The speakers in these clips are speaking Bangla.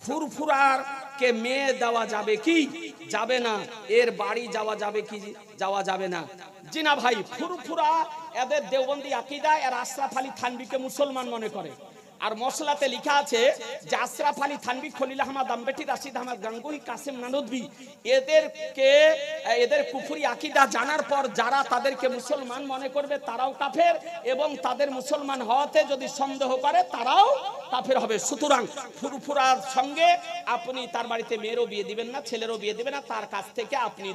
ফুরফুরার কে মেয়ে দেওয়া যাবে কি যাবে না, এর বাড়ি যাওয়া যাবে কি যাওয়া যাবে না। জি না ভাই, ফুরফুরা এদের দেওবন্দি আকীদা, এর আশরাফ আলী থানভীকে মুসলমান মনে করে। আর মশলাতে লেখা আছে যে আশরাফ আলী থানভী, খলিল আহমদ আম্বেটি, রাশিদ আহমদ গাঙ্গুহি, কাসিম নানদভী এদের কুফরি আকীদা জানার পর যারা তাদেরকে মুসলমান মনে করবে তারাও কাফের, এবং তাদের মুসলমান হওয়াতে যদি সন্দেহ করে তারাও কাফের হবে। সুতরাং ফুরফুরার সঙ্গে আপনি তার বাড়িতে মেয়েরও বিয়ে দিবেন না, ছেলেরও বিয়ে দিবেন না, তার কাছ থেকে আপনি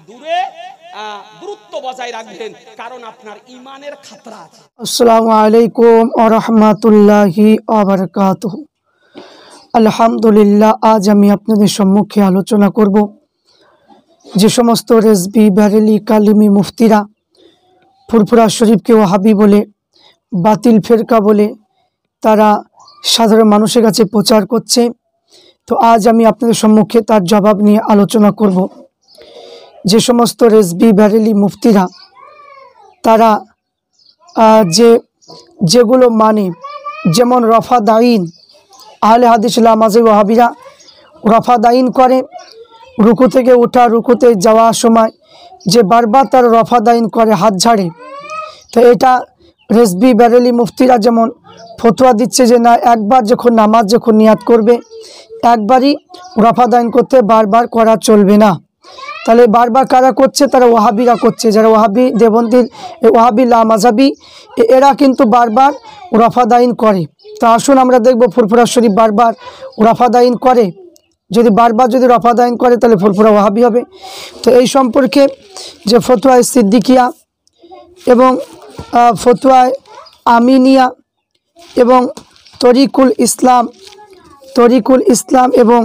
দূরত্ব বজায় রাখবেন, কারণ আপনার ঈমানের খাতরা আছে। আসসালামু আলাইকুম ওয়া রাহমাতুল্লাহি ওয়া বারাকাতুহু। আলহামদুলিল্লাহ, আজ আমি আপনাদের সম্মুখে আলোচনা করব যে সমস্ত রেজবি, বেরেলি, কালিমি মুফতিরা ফুরফুরা শরীফকে ওয়াহাবি বলে, বাতিল ফেরকা বলে তারা সাধারণ মানুষের কাছে প্রচার করছে। তো আজ আমি আপনাদের সম্মুখে তার জবাব নিয়ে আলোচনা করব। যে সমস্ত রেজবি, বেরেলি মুফতিরা তারা যেগুলো মানে, যেমন রফাদাইন, আহলে হাদিস লামাজি ওয়াহাবিরা রফাদাইন করে, রুকু থেকে ওঠা, রুকুতে যাওয়ার সময় যে বারবার তারা রফাদাইন করে, হাত ঝাড়ে। তো এটা রেজবি, বেরেলি মুফতিরা যেমন ফতোয়া দিচ্ছে যে না, একবার যখন নামাজ যখন নিয়াত করবে একবারই রফাদাইন করতে, বারবার করা চলবে না। তাহলে বারবার কারা করছে? তারা ওয়াহাবিরা করছে, যারা ওয়াহাবি দেবন্দির ওয়াহাবি লামাজাবি, এরা কিন্তু বারবার রফাদাইন করে। তো আসুন আমরা দেখব ফুরফুরা শরীফ বারবার রফাদাইন করে। যদি বারবার যদি রফাদাইন করে তাহলে ফুরফুরা ওয়াহাবি হবে। তো এই সম্পর্কে যে ফতোয়ায় সিদ্দিকিয়া এবং ফতোয়ায় আমিনিয়া এবং তরিকুল ইসলাম এবং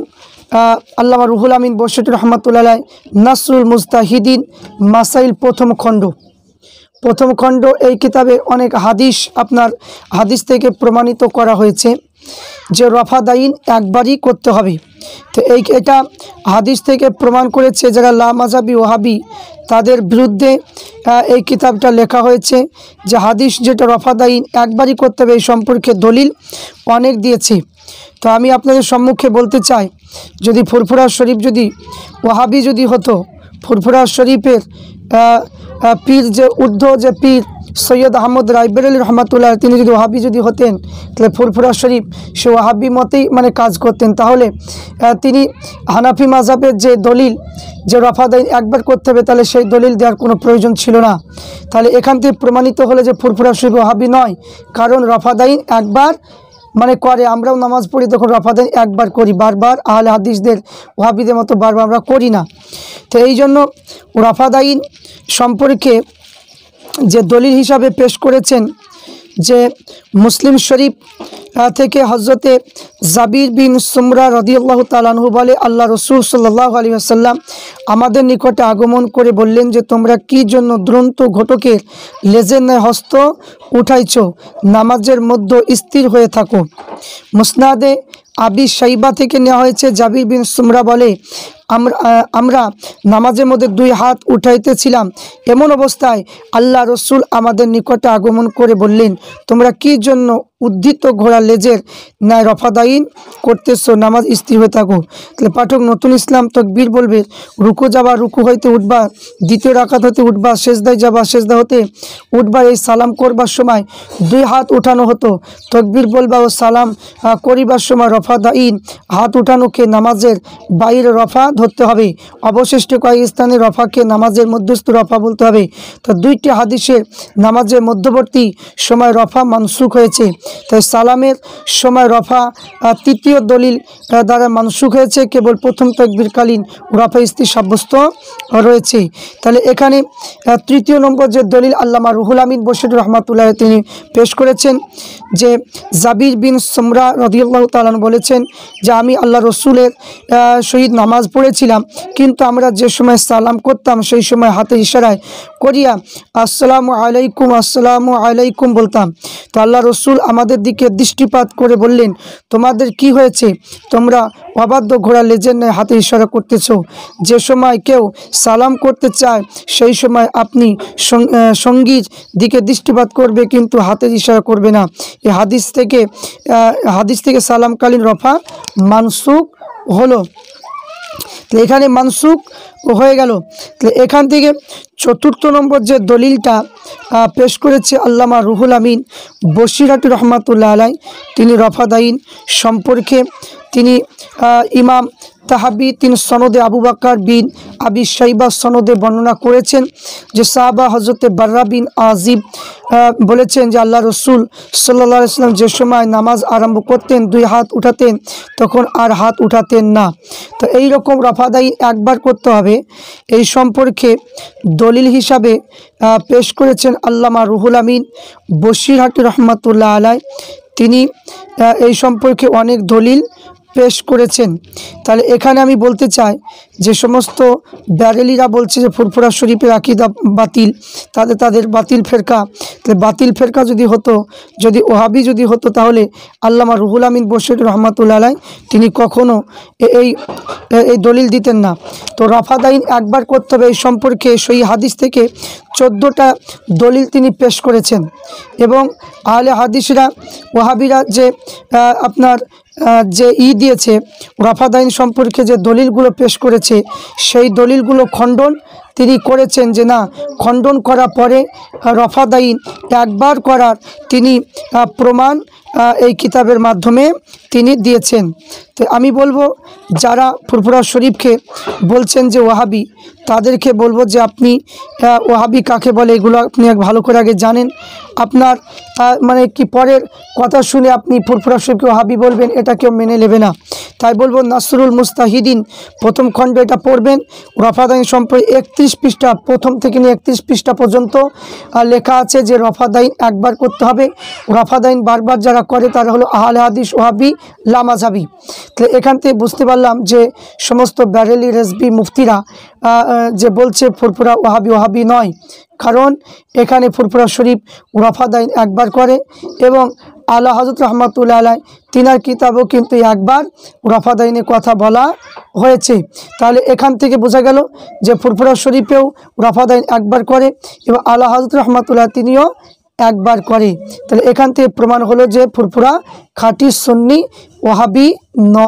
আল্লামা রুহুল আমিন বশির রহমাতুল্লাহ আলাইহি নাসরুল মুজতাহিদিন মাসাইল প্রথম খণ্ড এই কিতাবে অনেক হাদিস থেকে প্রমাণিত করা হয়েছে যে রফাদাইন একবারই করতে হবে। তো এটা হাদিস থেকে প্রমাণ করেছে যারা লামাজাবি ওয়াহাবি তাদের বিরুদ্ধে এই কিতাবটা লেখা হয়েছে যে হাদিস যেটা রফাদাইন একবারই করতে হবে এই সম্পর্কে দলিল অনেক দিয়েছে। তো আমি আপনাদের সম্মুখে বলতে চাই, যদি ফুরফুরা শরীফ যদি ওয়াহাবি যদি হতো, ফুরফুরা শরীফের পীর যে যে পীর সৈয়দ আহমদ রায়বেরেলি রহমাতুল্লাহ, তিনি যদি ওয়াহাবি যদি হতেন তাহলে ফুরফুরা শরীফ সে ওয়াহাবি মতেই মানে কাজ করতেন। তাহলে তিনি হানাফি মাযহাবের যে দলিল যে রফাদাইন একবার করতে হবে, তাহলে সেই দলিল দেওয়ার কোনো প্রয়োজন ছিল না। তাহলে এখান থেকে প্রমাণিত হলো যে ফুরফুরা শরীফ ওয়াহাবি নয়, কারণ রফাদাইন একবার মানে করে। আমরাও নামাজ পড়ি তখন রফাদাইন একবার করি, বারবার আহলে হাদিসদের ওয়াহাবিদের মতো বারবার আমরা করি না। তো এই জন্য রফাদাইন সম্পর্কে যে দলিল হিসাবে পেশ করেছেন যে মুসলিম শরীফ থেকে হজরতে জাবির বিন সুমরা রাদিয়াল্লাহু তাআলা আনহু বলে, আল্লাহ রসুল সাল্লাল্লাহু আলাইহি ওয়াসাল্লাম আমাদের নিকটে আগমন করে বললেন যে তোমরা কি জন্য দুরন্ত ঘটকের লেজের ন্যায় হস্ত উঠাইছ, নামাজের মধ্যে স্থির হয়ে থাকো। মুসনাদে আবি শাইবা থেকে নেওয়া হয়েছে, জাবির বিন সুমরা বলে আমরা নামাজের মধ্যে দুই হাত উঠাইতেছিলাম, এমন অবস্থায় আল্লাহ রসুল আমাদের নিকটে আগমন করে বললেন তোমরা কি জন্য উদ্ধৃত ঘোড়া লেজের ন্যায় রফাদাইন করতেছো, নামাজ স্থির হয়ে থাকো। তাহলে পাঠক নতুন ইসলাম তকবীর বলবে, রুকু যাবা, রুকু হইতে উঠবা, দ্বিতীয় রাকাত হতে উঠবা, সেজদায় যাবা, সেজদা হতে উঠবা, এই সালাম করবার সময় দুই হাত উঠানো হতো। তকবীর বলবা ও সালাম করিবার সময় রফাদাইন হাত উঠানোকে নামাজের বাইরে রফা ধরতে হবে। অবশিষ্ট কয়েক স্থানে রফাকে নামাজের মধ্যস্থ রফা বলতে হবে। তো দুইটি হাদিসের নামাজের মধ্যবর্তী সময় রফা মানসুখ হয়েছে, তাই সালামের সময় রফা তৃতীয় দলিল দ্বারা মানসুখ হয়েছে, কেবল প্রথম তাকবীরকালীন রফা স্থির সাব্যস্ত রয়েছে। তাহলে এখানে তৃতীয় নম্বর যে দলিল আল্লামা রুহুল আমিন বশির রহমাতুল্লাহ তিনি পেশ করেছেন যে জাবির বিন সুমরা রাদিয়াল্লাহু তাআলা বলেছেন যে আমি আল্লাহ রসুলের সহিত নামাজ পড়েছিলাম, কিন্তু আমরা যে সময় সালাম করতাম সেই সময় হাতের ইশারায় করিয়া আসসালামু আলাইকুম বলতাম। তো আল্লাহ রসুল আমাদের দিকে দৃষ্টিপাত করে বললেন তোমাদের কি হয়েছে, তোমরা অবাধ্য ঘোড়া লেজের ন্যায় হাতে ইশারা করতেছ। যে সময় কেউ সালাম করতে চায় সেই সময় আপনি সঙ্গীর দিকে দৃষ্টিপাত করবে, কিন্তু হাতের ইশারা করবে না। এই হাদিস থেকে সালামকালীন রফা মানসুখ হলো। তো এখানে মানসুখ হয়ে গেল। তো এখান থেকে 4 নম্বর যে দলিলটা পেশ করেছে আল্লামা রুহুল আমিন বসিরহাটি রহমাতুল্লাহ আলাই, তিনি রফাদাইন সম্পর্কে তিনি ইমাম তাহাবি তিনি সনদে আবু বকর বিন আবি শাইবা সনদে বর্ণনা করেছেন যে সাহাবা হজরতে বাররা বিন আজিব বলেছেন যে আল্লাহ রসুল সাল্লাল্লাহু আলাইহি ওয়াসাল্লাম যে সময় নামাজ আরম্ভ করতেন 2 হাত উঠাতেন, তখন আর হাত উঠাতেন না। তো এই রকম রফাদাই একবার করতে হবে, এই সম্পর্কে দলিল হিসাবে পেশ করেছেন আল্লামা রুহুল আমিন বসিরহাটি রহমাতুল্লাহ আলাই। তিনি এই সম্পর্কে অনেক দলিল পেশ করেছেন। তাহলে এখানে আমি বলতে চাই যে সমস্ত ব্যারেলিরা বলছে যে ফুরফুরা শরীফের আকীদা বাতিল, তাদের বাতিল ফেরকা, তাহলে বাতিল ফেরকা যদি হতো, যদি ওহাবি যদি হতো, তাহলে আল্লামা রুহুল আমিন বসিরহাটি রহমাতুল্লাহ আলাই তিনি কখনো এই দলিল দিতেন না। তো রফাদাইন একবার করতে হবে এই সম্পর্কে সহি হাদিস থেকে 14টা দলিল তিনি পেশ করেছেন। এবং আহলে হাদিসরা ওহাবিরা যে আপনার যে দিয়েছে রফাদাইন সম্পর্কে যে দলিলগুলো পেশ করেছে, সেই দলিলগুলো খণ্ডন তিনি করেছেন যে না, খণ্ডন করার পরে রফাদাইন একবার করার তিনি প্রমাণ এই কিতাবের মাধ্যমে তিনি দিয়েছেন। তো আমি বলবো যারা ফুরফুরা শরীফকে বলছেন যে ওয়াহাবি, তাদেরকে বলবো যে আপনি ওয়াহাবি কাকে বলে এগুলো আপনি ভালো করে আগে জানেন। আপনার মানে কি পরের কথা শুনে আপনি ফুরফুরা শরীফকে ওয়াহাবি বলবেন, এটা কেউ মেনে নেবে না। তাই বলবো নাসরুল মুস্তাহিদিন প্রথম খণ্ড এটা পড়বেন। রফাদাইন সম্পর্কে 31 পৃষ্ঠা, প্রথম থেকে নিয়ে 31 পৃষ্ঠা পর্যন্ত লেখা আছে যে রফাদাইন একবার করতে হবে। রফাদাইন বারবার যারা করে তারা হলো আহলে হাদিস ওয়াহাবি লামাজাবি। তো এখান থেকে বুঝতে পারলাম যে সমস্ত ব্যারেলি রেজবি মুফতিরা যে বলছে ফুরফুরা ওয়াহাবি নয়, কারণ এখানে ফুরফুরা শরীফ রফাদাইন একবার করে এবং আলা হযরত রহমাতুল্লাহ আলাই তিনার কিতাবও কিন্তু একবার রফাদাইনের কথা বলা হয়েছে। তাহলে এখান থেকে বোঝা গেল যে ফুরফুরা শরীফেও রফাদাইন একবার করে এবং আলা হযরত রহমাতুল্লাহ তিনিও একবার করে। তাহলে এখান থেকে প্রমাণ হলো যে ফুরফুরা খাঁটি সুন্নি ওয়াহাবি নয়।